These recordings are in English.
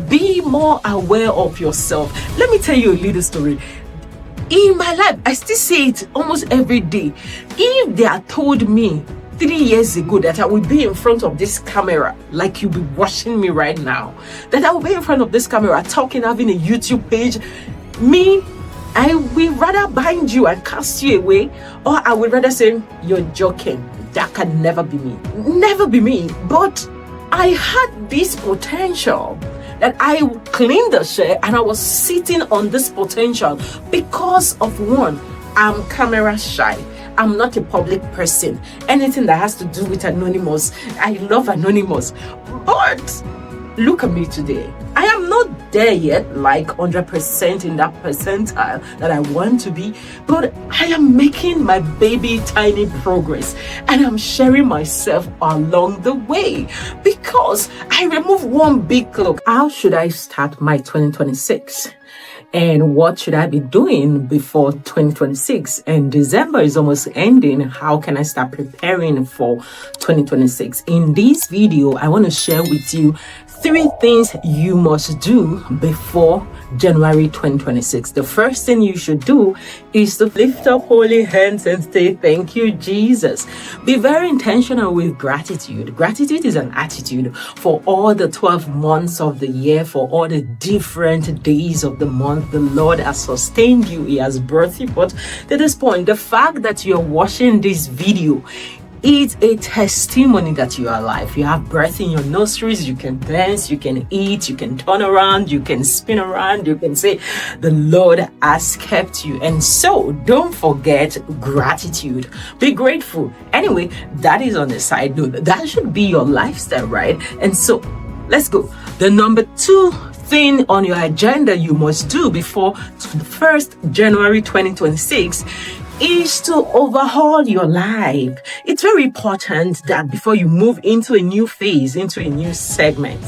Be more aware of yourself. Let me tell you a little story. In my life, I still say it almost every day. If they had told me 3 years ago that I would be in front of this camera, like you'll be watching me right now, that I will be in front of this camera talking, having a YouTube page, I will rather bind you and cast you away, or I would rather say, you're joking. That can never be me. Never be me. But I had this potential that I cleaned the share, and I was sitting on this potential because of one, I'm camera shy. I'm not a public person. Anything that has to do with anonymous, I love anonymous. But look at me today. I am not there yet, like 100% in that percentile that I want to be, but I am making my baby tiny progress, and I'm sharing myself along the way because I removed one big cloak. How should I start my 2026? And what should I be doing before 2026? And December is almost ending. How can I start preparing for 2026? In this video, I want to share with you 3 things you must do before January 2026. The first thing you should do is to lift up holy hands and say, thank you, Jesus. Be very intentional with gratitude. Gratitude is an attitude for all the 12 months of the year, for all the different days of the month. The Lord has sustained you. He has brought you. But to this point, the fact that you're watching this video, it's a testimony that you are alive. You have breath in your nostrils. You can dance, you can eat, you can turn around, you can spin around, you can say, the Lord has kept you. And so don't forget gratitude. Be grateful. Anyway, that is on the side note. That should be your lifestyle, right? And so let's go. The number 2 thing on your agenda you must do before 1st January 2026 is to overhaul your life. It's very important that before you move into a new phase, into a new segment,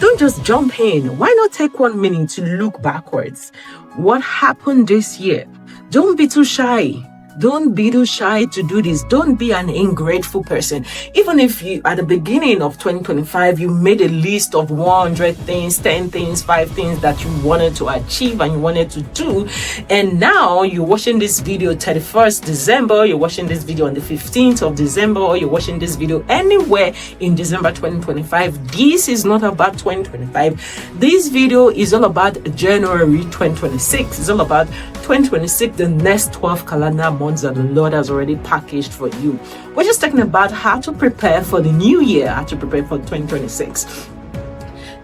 don't just jump in. Why not take 1 minute to look backwards? What happened this year? Don't be too shy. Don't be too shy to do this. Don't be an ungrateful person. Even if you, at the beginning of 2025, you made a list of 100 things, 10 things, 5 things that you wanted to achieve and you wanted to do. And now you're watching this video 31st December, you're watching this video on the 15th of December, or you're watching this video anywhere in December 2025. This is not about 2025. This video is all about January 2026. It's all about 2026, the next 12 calendar months that the Lord has already packaged for you. We're just talking about how to prepare for the new year, how to prepare for 2026.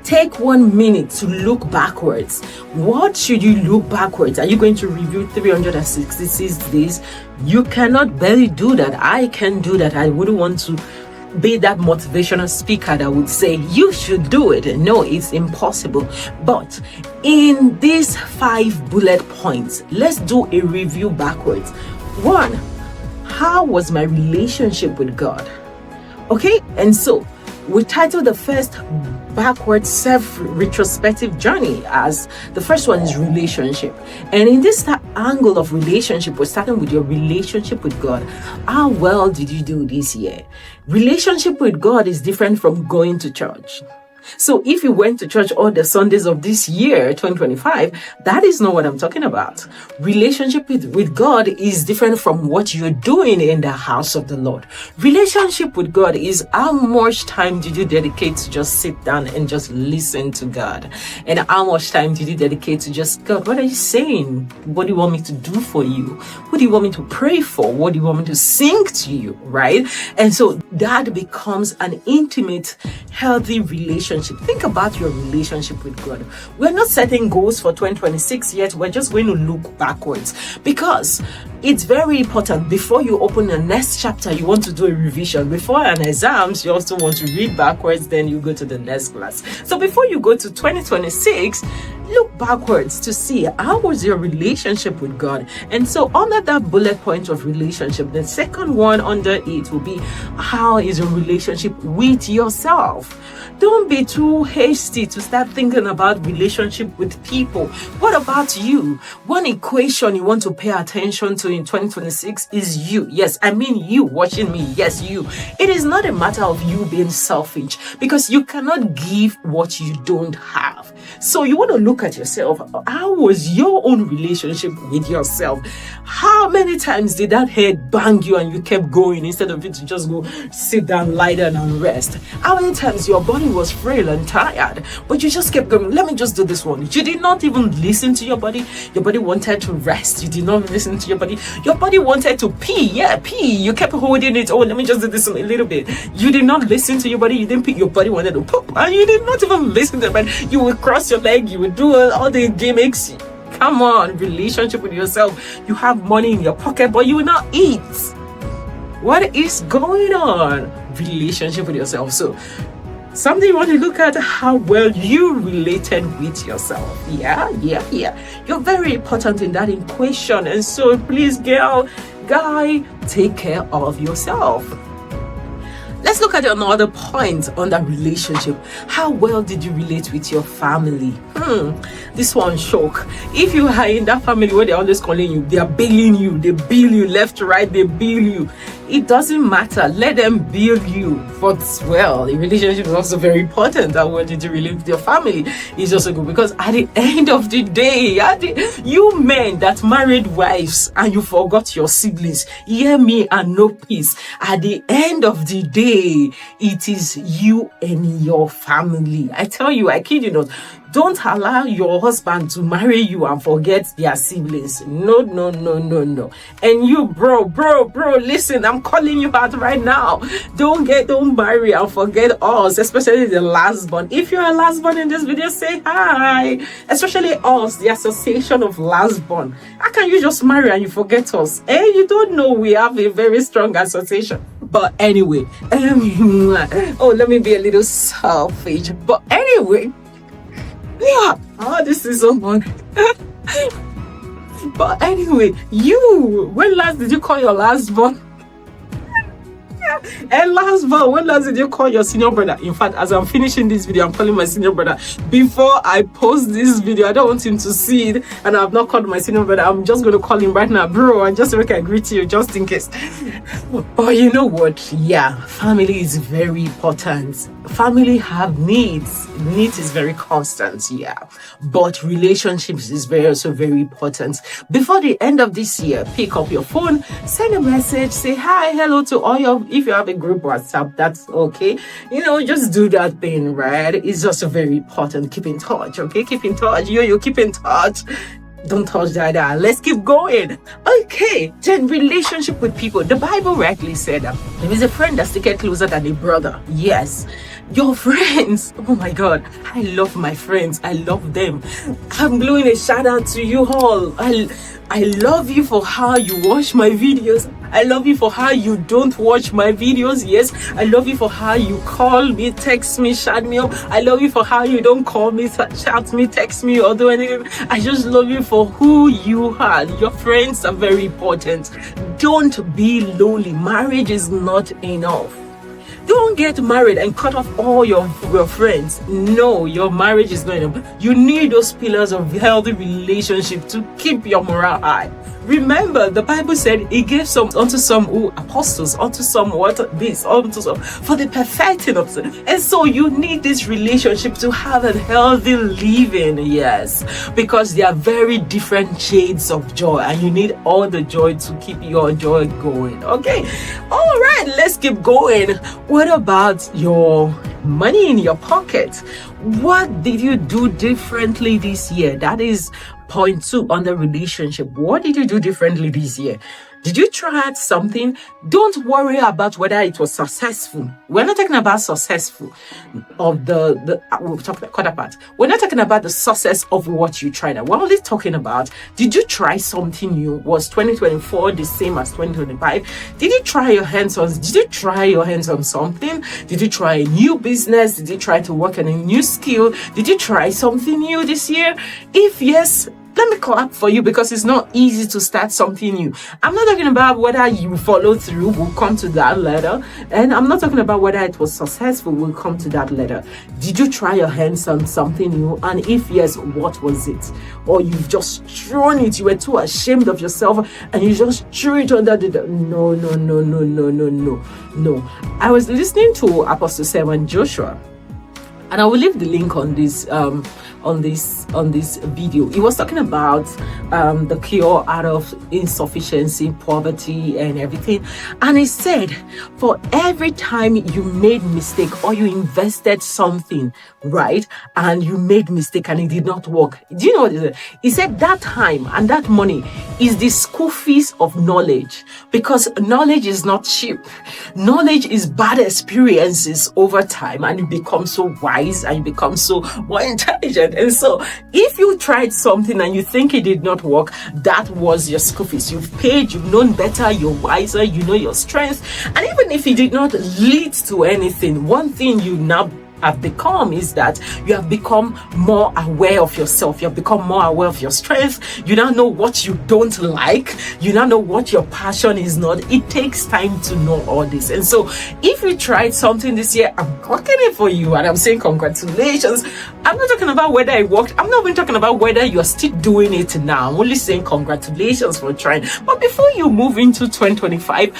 Take 1 minute to look backwards. What should you look backwards? Are you going to review 366 days? You cannot barely do that. I can do that. I wouldn't want to be that motivational speaker that would say you should do it. No, it's impossible. But in these 5 bullet points, let's do a review backwards. 1, how was my relationship with God? Okay, and so we titled the first backward self-retrospective journey as the first one is relationship. And in this angle of relationship, we're starting with your relationship with God. How well did you do this year? Relationship with God is different from going to church. So if you went to church all the Sundays of this year, 2025, that is not what I'm talking about. Relationship with God is different from what you're doing in the house of the Lord. Relationship with God is how much time did you dedicate to just sit down and just listen to God? And how much time did you dedicate to just, God, what are you saying? What do you want me to do for you? What do you want me to pray for? What do you want me to sing to you, right? And so that becomes an intimate, healthy relationship. Think about your relationship with God. We're not setting goals for 2026 yet. We're just going to look backwards because it's very important. Before you open the next chapter, you want to do a revision. Before an exams, you also want to read backwards, then you go to the next class. So before you go to 2026, look backwards to see how was your relationship with God. And so under that bullet point of relationship, the second one under it will be how is your relationship with yourself. Don't be too hasty to start thinking about relationship with people. What about you? One equation you want to pay attention to in 2026 is you. Yes, I mean you watching me. Yes, you. It is not a matter of you being selfish because you cannot give what you don't have. So you want to look at yourself. How was your own relationship with yourself? How many times did that head bang you and you kept going instead of it to just go sit down, lie down and rest? How many times your body was frail and tired, but you just kept going, let me just do this one. You did not even listen to your body. Your body wanted to rest. You did not listen to your body. Your body wanted to pee. Yeah, pee. You kept holding it. Oh, let me just do this a little bit. You did not listen to your body. You didn't pee. Your body wanted to poop. And you did not even listen to it. You would cross your leg. You would do all the gimmicks. Come on, relationship with yourself. You have money in your pocket, but you will not eat. What is going on? Relationship with yourself. So, something you want to look at, how well you related with yourself. Yeah. You're very important in that equation. And so, please, girl, guy, take care of yourself. Let's look at another point on that relationship. How well did you relate with your family? This one shock. If you are in that family where they're always calling you, they are billing you, they bill you left, right, they bill you. It doesn't matter. Let them bill you. But well, the relationship is also very important. How well did you relate with your family? It's also good because at the end of the day, you men that married wives and you forgot your siblings, hear me and no peace. At the end of the day, it is you and your family. I tell you, I kid you not. Don't allow your husband to marry you and forget their siblings. No. And you, bro, listen, I'm calling you out right now. Don't marry and forget us, especially the last born. If you're a last born in this video, say hi. Especially us, the association of last born. How can you just marry and you forget us? You don't know we have a very strong association. But anyway, let me be a little selfish. But anyway, yeah. This is so fun. But anyway, when last did you call your last born? And last born, when last did you call your senior brother? In fact, as I'm finishing this video, I'm calling my senior brother. Before I post this video, I don't want him to see it, and I've not called my senior brother. I'm just going to call him right now, bro, and just make I greet you, just in case. But you know what? Yeah, family is very important. Family have needs. Needs is very constant, yeah. But relationships is also very important. Before the end of this year, pick up your phone, send a message, say hi, hello to all your, if you have a group WhatsApp, that's okay. Just do that thing, right? It's also very important. Keep in touch, okay? Keep in touch. You keep in touch. Don't touch that. Let's keep going. Okay, then relationship with people. The Bible rightly said that there is a friend that's taken closer than a brother. Yes, your friends. Oh my God, I love my friends. I love them. I'm blowing a shout out to you all. I love you for how you watch my videos. I love you for how you don't watch my videos. Yes, I love you for how you call me, text me, shout me up. I love you for how you don't call me, shout me, text me, or do anything. I just love you for who you are. Your friends are very important. Don't be lonely. Marriage is not enough. Don't get married and cut off all your friends. No, your marriage is not enough. You need those pillars of healthy relationship to keep your morale high. Remember, the Bible said He gave some unto some apostles, unto some this, unto some for the perfecting of sin. And so you need this relationship to have a healthy living, yes, because they are very different shades of joy, and you need all the joy to keep your joy going. Okay, all right, let's keep going. What about your money in your pocket? What did you do differently this year? That is point 2 on the relationship. What did you do differently this year? Did you try out something? Don't worry about whether it was successful. We're not talking about successful of we'll talk that other part. We're not talking about the success of what you tried out. We're only talking about, did you try something new? Was 2024 the same as 2025? Did you try your hands on something? Did you try a new business? Did you try to work on a new skill? Did you try something new this year? If yes, let me clap for you, because it's not easy to start something new. I'm not talking about whether you follow through. We'll come to that later. And I'm not talking about whether it was successful. We'll come to that later. Did you try your hands on something new? And if yes, what was it? Or you've just thrown it. You were too ashamed of yourself and you just threw it under the door. No. I was listening to Apostle 7 Joshua. and I will leave the link on this video. He was talking about the cure out of insufficiency, poverty, and everything. And he said, for every time you made mistake or you invested something, right, and you made mistake and it did not work, do you know what he said? He said that time and that money is the school fees of knowledge, because knowledge is not cheap. Knowledge is bad experiences over time, and you become so wise and you become so more intelligent. And so if you tried something and you think it did not work, that was your school fees. You've paid, you've known better, you're wiser, you know your strengths. And even if it did not lead to anything, one thing you now have become is that you have become more aware of yourself. You have become more aware of your strengths. You now know what you don't like. You now know what your passion is not. It takes time to know all this. And so if you tried something this year, I'm clocking it for you and I'm saying congratulations. I'm not talking about whether it worked. I'm not even talking about whether you're still doing it now. I'm only saying congratulations for trying. But before you move into 2025,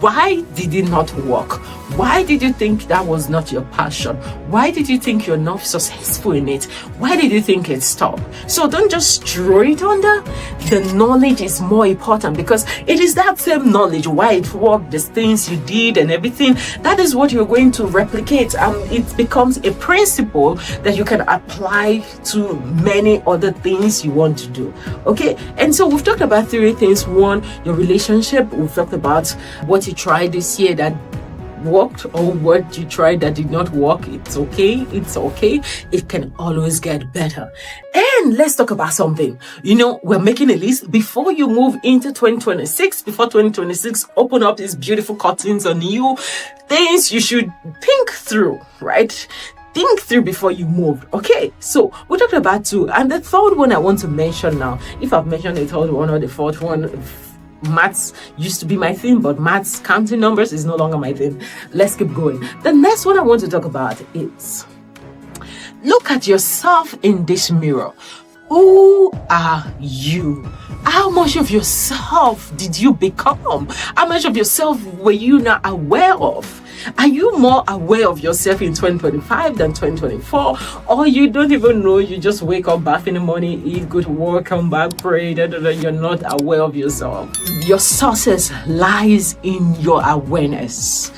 why did it not work? Why did you think that was not your passion? Why did you think you're not successful in it? Why did you think it's stopped? So don't just throw it under. The knowledge is more important, because it is that same knowledge, why it worked, the things you did and everything. That is what you're going to replicate. It becomes a principle that you can apply to many other things you want to do. Okay, and so we've talked about 3 things. 1, your relationship. We've talked about what you tried this year that worked, or what you tried that did not work. It's okay. It can always get better. And let's talk about something. We're making a list before you move into 2026. Before 2026 open up these beautiful curtains on you, things you should think through, right? Think through before you move. Okay, so we talked about 2, and the third one I want to mention now. If I've mentioned the third one or the fourth one, maths used to be my thing, but maths, counting numbers, is no longer my thing. Let's keep going. The next one I want to talk about is, look at yourself in this mirror. Who are you? How much of yourself did you become? How much of yourself were you not aware of? Are you more aware of yourself in 2025 than 2024? Or you don't even know, you just wake up, bath in the morning, eat, go to work, come back, pray, you're not aware of yourself. Your success lies in your awareness.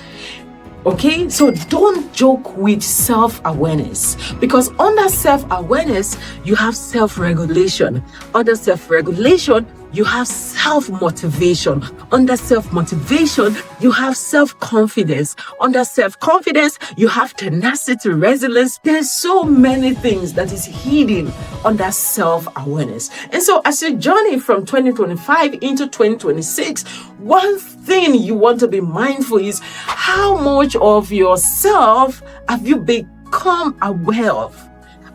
Okay, so don't joke with self-awareness, because under self-awareness, you have self-regulation. Under self-regulation, you have self-motivation. Under self-motivation, you have self-confidence. Under self-confidence, you have tenacity, resilience. There's so many things that is hidden under self-awareness. And so as you journey from 2025 into 2026, one thing you want to be mindful is, how much of yourself have you become aware of?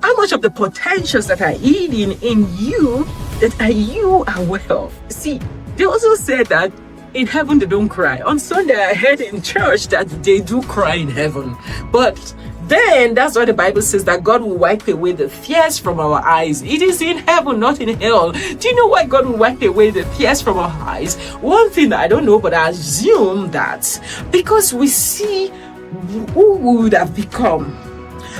How much of the potentials that are hidden in you that are you aware of? See, they also said that in heaven they don't cry. On Sunday I heard in church that they do cry in heaven. But then that's why the Bible says that God will wipe away the tears from our eyes. It is in heaven, not in hell. Do you know why God will wipe away the tears from our eyes? One thing I don't know, but I assume that because we see who we would have become,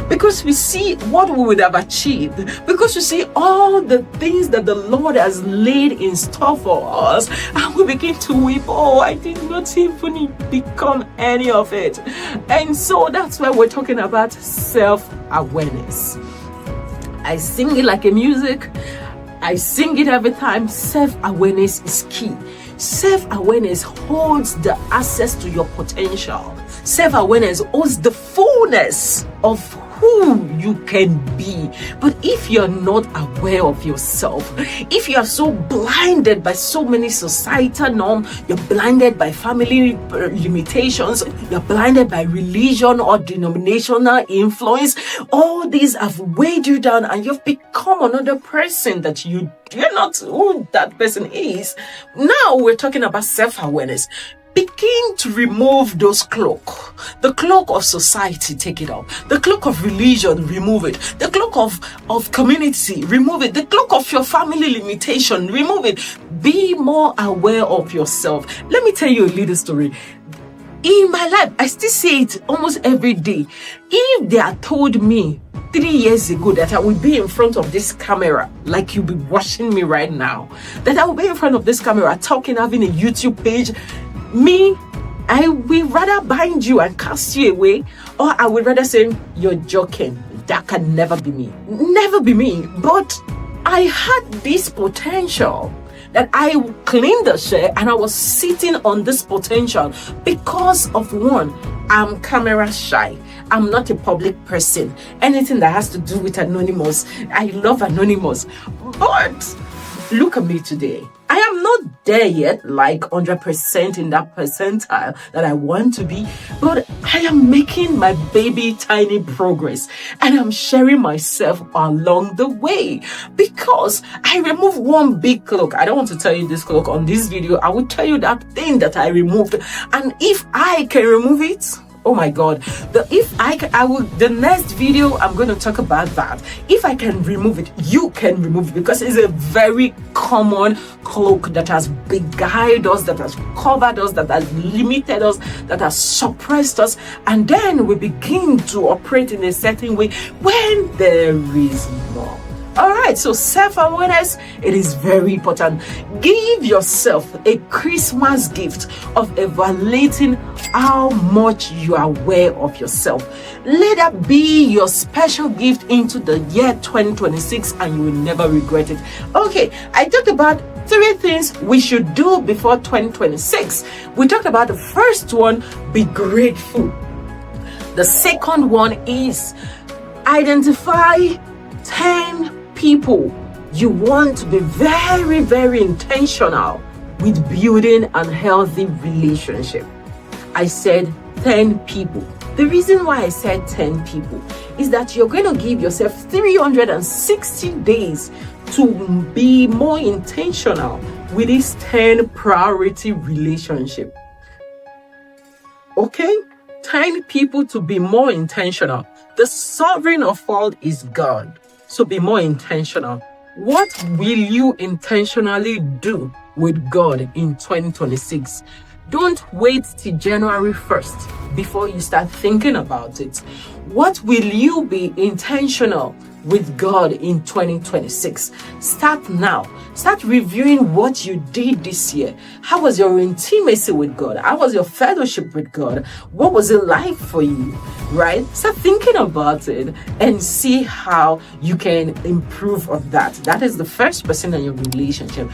because we see what we would have achieved, because we see all the things that the Lord has laid in store for us, and we begin to weep. Oh, I did not even become any of it. And so that's why we're talking about self-awareness. I sing it like a music. I sing it every time. Self-awareness is key. Self-awareness holds the access to your potential. Self-awareness holds the fullness of who you can be. But if you're not aware of yourself, if you are so blinded by so many societal norms, you're blinded by family limitations, you're blinded by religion or denominational influence, all these have weighed you down and you've become another person that you're not who that person is. Now we're talking about self-awareness. Begin to remove those cloak. The cloak of society, take it off. The cloak of religion, remove it. The cloak of community, remove it. The cloak of your family limitation, remove it. Be more aware of yourself. Let me tell you a little story. In my life, I still say it almost every day. If they had told me 3 years ago that I would be in front of this camera, like you'll be watching me right now, that I will be in front of this camera talking, having a YouTube page, I will rather bind you and cast you away, or I would rather say, you're joking. That can never be me. Never be me. But I had this potential that I cleaned the share, and I was sitting on this potential because of one, I'm camera shy. I'm not a public person. Anything that has to do with anonymous, I love anonymous. But look at me today. I am not there yet, like 100% in that percentile that I want to be, but I am making my baby tiny progress, and I'm sharing myself along the way because I removed one big cloak. I don't want to tell you this cloak on this video. I will tell you that thing that I removed, and if I can remove it, oh my God, the next video I'm going to talk about that. If I can remove it, you can remove it, because it's a very common cloak that has beguiled us, that has covered us, that has limited us, that has suppressed us, and then we begin to operate in a certain way when there is more. All right, so self-awareness, it is very important. Give yourself a Christmas gift of evaluating how much you are aware of yourself. Let that be your special gift into the year 2026, and you will never regret it. Okay, I talked about 3 things we should do before 2026. We talked about the first one, be grateful. The second one is identify 10 people you want to be very, very intentional with building a healthy relationship. I said 10 people. The reason why I said 10 people is that you're going to give yourself 360 days to be more intentional with this 10 priority relationship. Okay? 10 people to be more intentional. The sovereign of all is God. So be more intentional. What will you intentionally do with God in 2026? Don't wait till January 1st before you start thinking about it. What will you be intentional with God in 2026? Start now. Start reviewing what you did this year. How was your intimacy with God? How was your fellowship with God? What was it like for you? Right? Start thinking about it and see how you can improve on that. That is the first person in your relationship.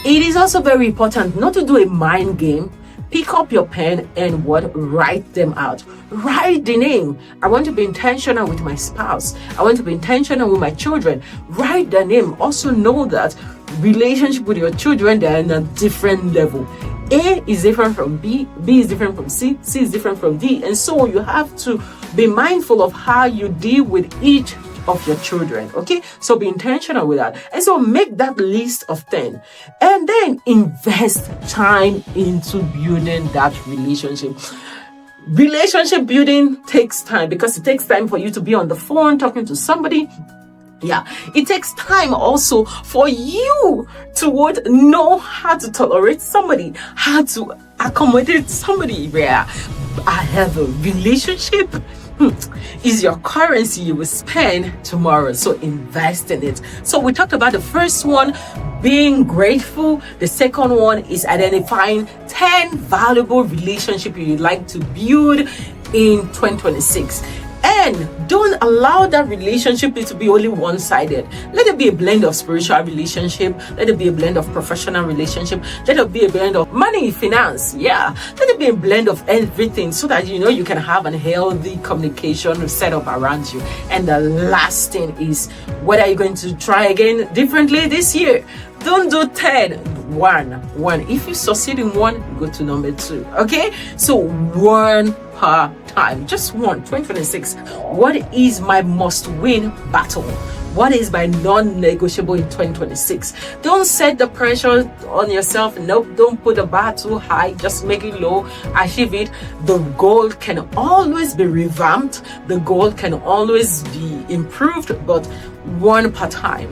It is also very important not to do a mind game. Pick up your pen and write them out. Write the name. I want to be intentional with my spouse. I want to be intentional with my children. Write the name. Also know that relationship with your children, they're in a different level. A is different from B, B is different from C, C is different from D. And so you have to be mindful of how you deal with each of your children. Okay, so be intentional with that, and so make that list of 10 and then invest time into building that relationship. Relationship building takes time, because it takes time for you to be on the phone talking to somebody. Yeah, it takes time also for you to know how to tolerate somebody, how to accommodate somebody. Where I have a relationship is your currency you will spend tomorrow, so invest in it. So we talked about the first one, being grateful. The second one is identifying 10 valuable relationships you'd like to build in 2026. And don't allow that relationship to be only one-sided. Let it be a blend of spiritual relationship. Let it be a blend of professional relationship. Let it be a blend of money, finance. Yeah. Let it be a blend of everything, so that you can have a healthy communication set up around you. And the last thing is, what are you going to try again differently this year? Don't do 10. One. If you succeed in one, go to number 2. Okay? So one per time. Just one. 2026. What is my must-win battle? What is my non-negotiable in 2026? Don't set the pressure on yourself. Nope. Don't put the bar too high. Just make it low. Achieve it. The goal can always be revamped. The goal can always be improved, but one per time.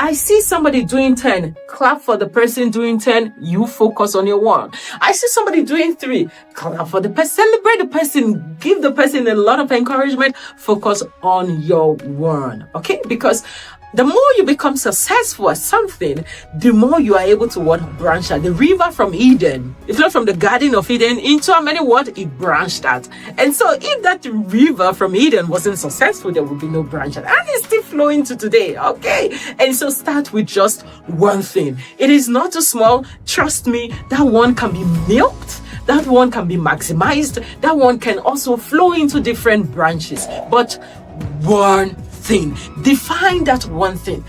I see somebody doing 10. Clap for the person doing 10. You focus on your 1. I see somebody doing 3. Clap for the person. Celebrate the person. Give the person a lot of encouragement. Focus on your 1. Okay? Because the more you become successful at something, the more you are able to branch out. The river from Eden, if not from the Garden of Eden, into how many it branched out. And so if that river from Eden wasn't successful, there would be no branch out. And it's still flowing to today, okay? And so start with just one thing. It is not too small. Trust me, that one can be milked. That one can be maximized. That one can also flow into different branches. But one thing. Define that one thing.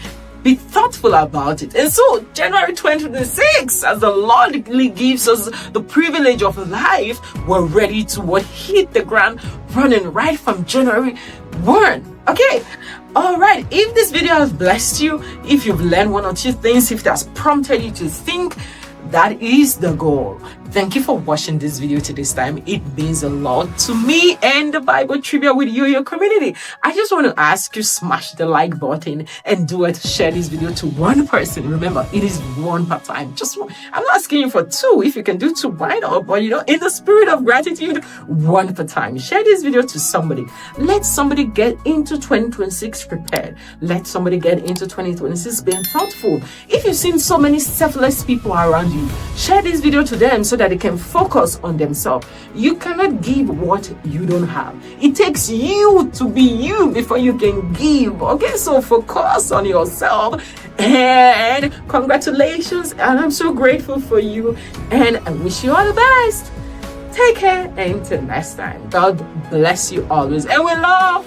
Be thoughtful about it. And so January 2026, as the Lord gives us the privilege of life, we're ready to hit the ground running right from January 1. Okay. All right. If this video has blessed you, if you've learned 1 or 2 things, if it has prompted you to think, that is the goal. Thank you for watching this video to this time. It means a lot to me and the Bible Trivia with you, your community. I just want to ask you, smash the like button and share this video to 1 person. Remember, it is 1 per time. Just one. I'm not asking you for 2. If you can do 2, why not? But in the spirit of gratitude, 1 per time. Share this video to somebody. Let somebody get into 2026 prepared. Let somebody get into 2026 being thoughtful. If you've seen so many selfless people around you, share this video to them so that they can focus on themselves. You cannot give what you don't have. It takes you to be you before you can give. Okay, so focus on yourself. And congratulations. And I'm so grateful for you. And I wish you all the best. Take care and until next time. God bless you always. And we love